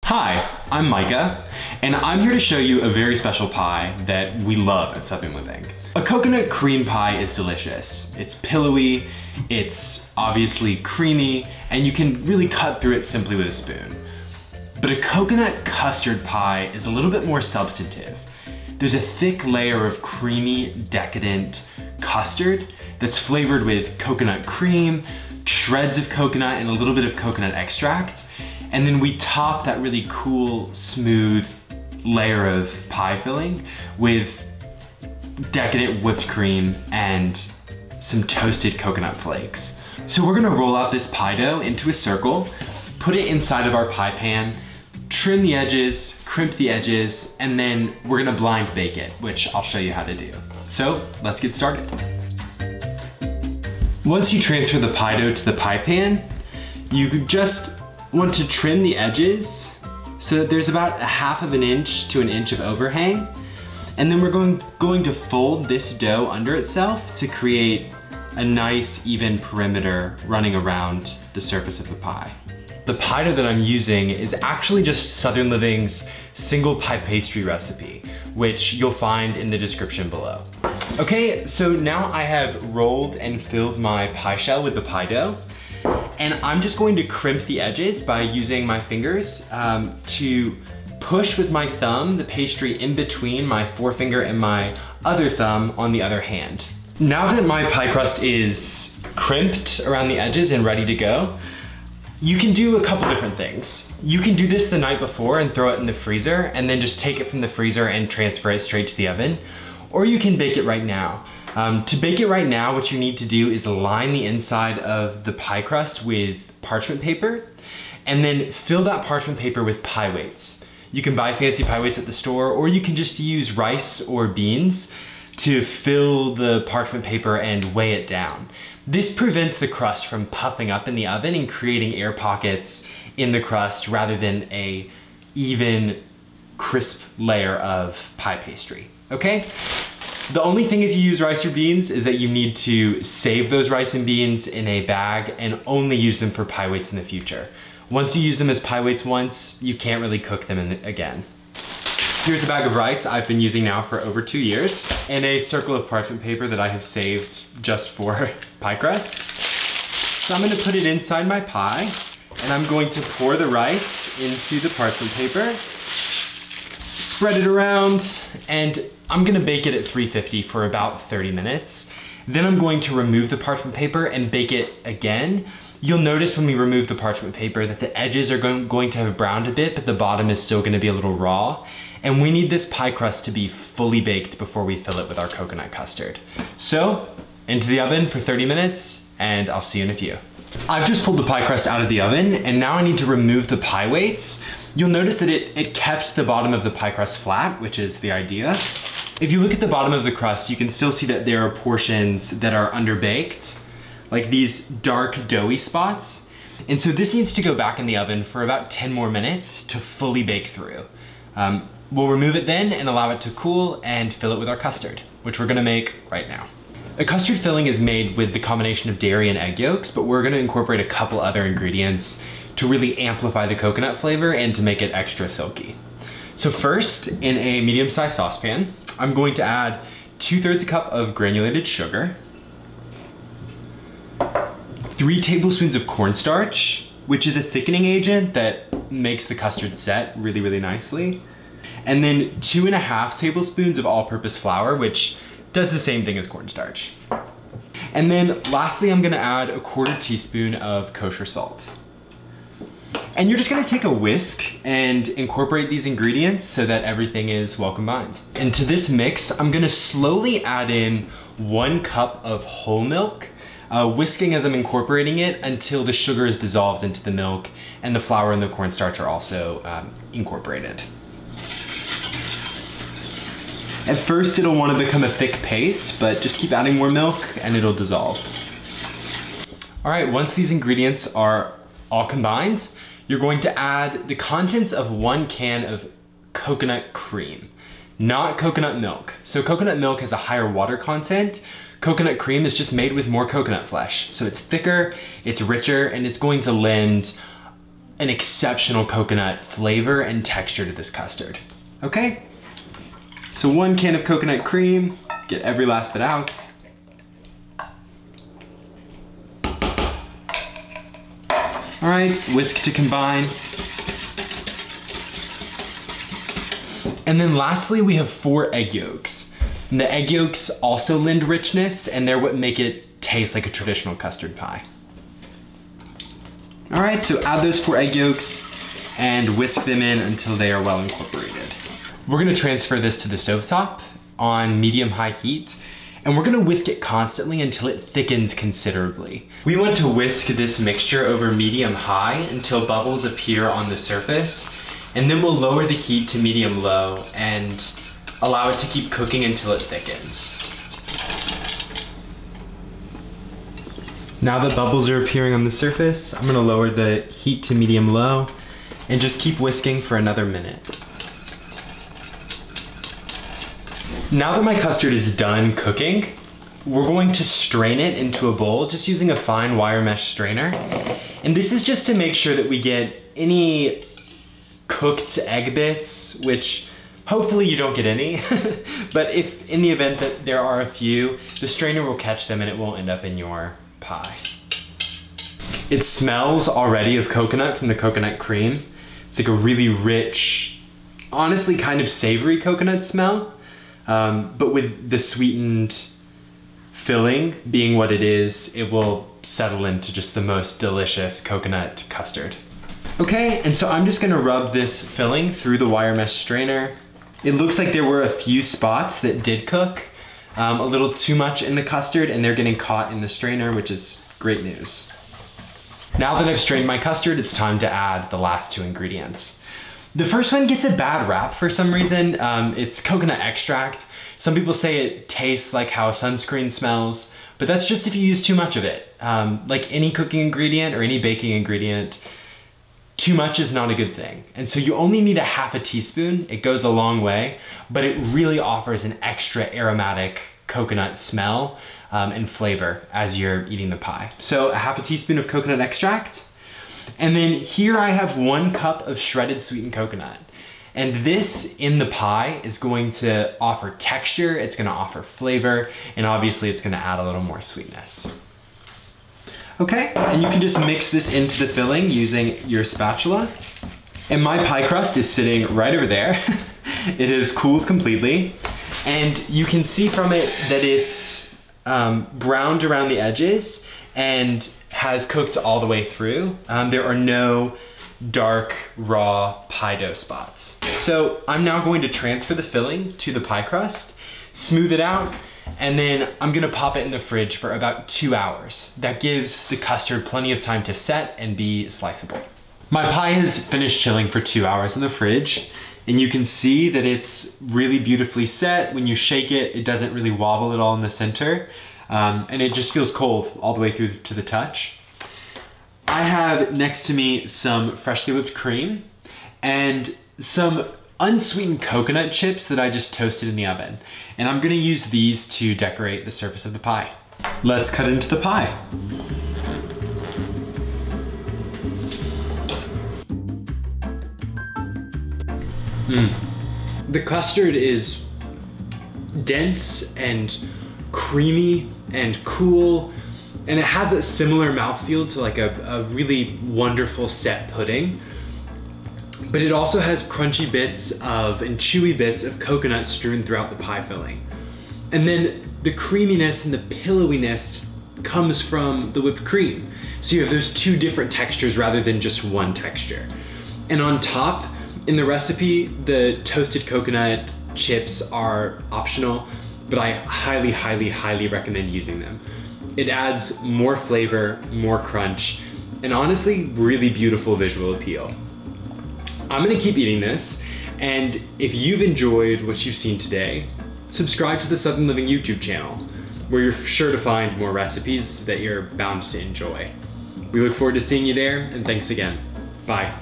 Hi, I'm Micah, and I'm here to show you a very special pie that we love at Southern Living. A coconut cream pie is delicious. It's pillowy, it's obviously creamy, and you can really cut through it simply with a spoon. But a coconut custard pie is a little bit more substantive. There's a thick layer of creamy, decadent custard that's flavored with coconut cream, shreds of coconut, and a little bit of coconut extract. And then we top that really cool, smooth layer of pie filling with decadent whipped cream and some toasted coconut flakes. So we're gonna roll out this pie dough into a circle, put it inside of our pie pan, trim the edges, crimp the edges, and then we're gonna blind bake it, which I'll show you how to do. So let's get started. Once you transfer the pie dough to the pie pan, you just want to trim the edges so that there's about 1/2 inch to 1 inch of overhang. And then we're going to fold this dough under itself to create a nice even perimeter running around the surface of the pie. The pie dough that I'm using is actually just Southern Living's single pie pastry recipe, which you'll find in the description below. Okay, so now I have rolled and filled my pie shell with the pie dough. And I'm just going to crimp the edges by using my fingers to push with my thumb the pastry in between my forefinger and my other thumb on the other hand. Now that my pie crust is crimped around the edges and ready to go, you can do a couple different things. You can do this the night before and throw it in the freezer and then just take it from the freezer and transfer it straight to the oven. Or you can bake it right now. To bake it right now, what you need to do is line the inside of the pie crust with parchment paper and then fill that parchment paper with pie weights. You can buy fancy pie weights at the store, or you can just use rice or beans to fill the parchment paper and weigh it down. This prevents the crust from puffing up in the oven and creating air pockets in the crust rather than a even, crisp layer of pie pastry, okay? The only thing if you use rice or beans is that you need to save those rice and beans in a bag and only use them for pie weights in the future. Once you use them as pie weights once, you can't really cook them again. Here's a bag of rice I've been using now for over 2 years and a circle of parchment paper that I have saved just for pie crusts. So I'm gonna put it inside my pie and I'm going to pour the rice into the parchment paper, spread it around, and I'm gonna bake it at 350 for about 30 minutes. Then I'm going to remove the parchment paper and bake it again. You'll notice when we remove the parchment paper that the edges are going to have browned a bit, but the bottom is still gonna be a little raw. And we need this pie crust to be fully baked before we fill it with our coconut custard. So, into the oven for 30 minutes, and I'll see you in a few. I've just pulled the pie crust out of the oven, and now I need to remove the pie weights. You'll notice that it kept the bottom of the pie crust flat, which is the idea. If you look at the bottom of the crust, you can still see that there are portions that are underbaked, like these dark doughy spots. And so this needs to go back in the oven for about 10 more minutes to fully bake through. We'll remove it then and allow it to cool and fill it with our custard, which we're gonna make right now. A custard filling is made with the combination of dairy and egg yolks, but we're gonna incorporate a couple other ingredients to really amplify the coconut flavor and to make it extra silky. So first, in a medium-sized saucepan, I'm going to add 2/3 cup of granulated sugar, 3 tablespoons of cornstarch, which is a thickening agent that makes the custard set really, really nicely, and then 2.5 tablespoons of all-purpose flour, which does the same thing as cornstarch. And then lastly, I'm gonna add 1/4 teaspoon of kosher salt. And you're just gonna take a whisk and incorporate these ingredients so that everything is well combined. And to this mix, I'm gonna slowly add in 1 cup of whole milk, whisking as I'm incorporating it until the sugar is dissolved into the milk and the flour and the cornstarch are also incorporated. At first, it'll wanna become a thick paste, but just keep adding more milk and it'll dissolve. All right, once these ingredients are all combined, you're going to add the contents of 1 can of coconut cream, not coconut milk. So coconut milk has a higher water content. Coconut cream is just made with more coconut flesh. So it's thicker, it's richer, and it's going to lend an exceptional coconut flavor and texture to this custard. Okay, so 1 can of coconut cream, get every last bit out. All right, whisk to combine. And then lastly, we have 4 egg yolks. And the egg yolks also lend richness, and they're what make it taste like a traditional custard pie. All right, so add those 4 egg yolks and whisk them in until they are well incorporated. We're gonna transfer this to the stovetop on medium-high heat, and we're gonna whisk it constantly until it thickens considerably. We want to whisk this mixture over medium-high until bubbles appear on the surface, and then we'll lower the heat to medium-low and allow it to keep cooking until it thickens. Now that bubbles are appearing on the surface, I'm gonna lower the heat to medium-low and just keep whisking for another minute. Now that my custard is done cooking, we're going to strain it into a bowl just using a fine wire mesh strainer. And this is just to make sure that we get any cooked egg bits, which hopefully you don't get any, but if in the event that there are a few, the strainer will catch them and it won't end up in your pie. It smells already of coconut from the coconut cream. It's like a really rich, honestly kind of savory coconut smell, but with the sweetened filling being what it is, it will settle into just the most delicious coconut custard. Okay, and so I'm just gonna rub this filling through the wire mesh strainer. It looks like there were a few spots that did cook, a little too much in the custard, and they're getting caught in the strainer, which is great news. Now that I've strained my custard, it's time to add the last 2 ingredients. The first one gets a bad rap for some reason. It's coconut extract. Some people say it tastes like how sunscreen smells, but that's just if you use too much of it. Like any cooking ingredient or any baking ingredient, too much is not a good thing. And so you only need a half a teaspoon. It goes a long way, but it really offers an extra aromatic coconut smell and flavor as you're eating the pie. So a half a teaspoon of coconut extract. And then here I have 1 cup of shredded sweetened coconut. And this in the pie is going to offer texture, it's gonna offer flavor, and obviously it's gonna add a little more sweetness. Okay, and you can just mix this into the filling using your spatula. And my pie crust is sitting right over there. It is cooled completely. And you can see from it that it's browned around the edges and has cooked all the way through. There are no dark, raw pie dough spots. So I'm now going to transfer the filling to the pie crust, smooth it out, and then I'm gonna pop it in the fridge for about 2 hours. That gives the custard plenty of time to set and be sliceable. My pie has finished chilling for 2 hours in the fridge, and you can see that it's really beautifully set. When you shake it, it doesn't really wobble at all in the center, and it just feels cold all the way through to the touch. I have next to me some freshly whipped cream and some unsweetened coconut chips that I just toasted in the oven. And I'm gonna use these to decorate the surface of the pie. Let's cut into the pie. The custard is dense and creamy and cool, and it has a similar mouthfeel to like a really wonderful set pudding. But it also has crunchy bits of and chewy bits of coconut strewn throughout the pie filling. And then the creaminess and the pillowiness comes from the whipped cream. So you have those 2 different textures rather than just one texture. And on top, in the recipe, the toasted coconut chips are optional, but I highly, highly, highly recommend using them. It adds more flavor, more crunch, and honestly, really beautiful visual appeal. I'm gonna keep eating this, and if you've enjoyed what you've seen today, subscribe to the Southern Living YouTube channel, where you're sure to find more recipes that you're bound to enjoy. We look forward to seeing you there, and thanks again. Bye.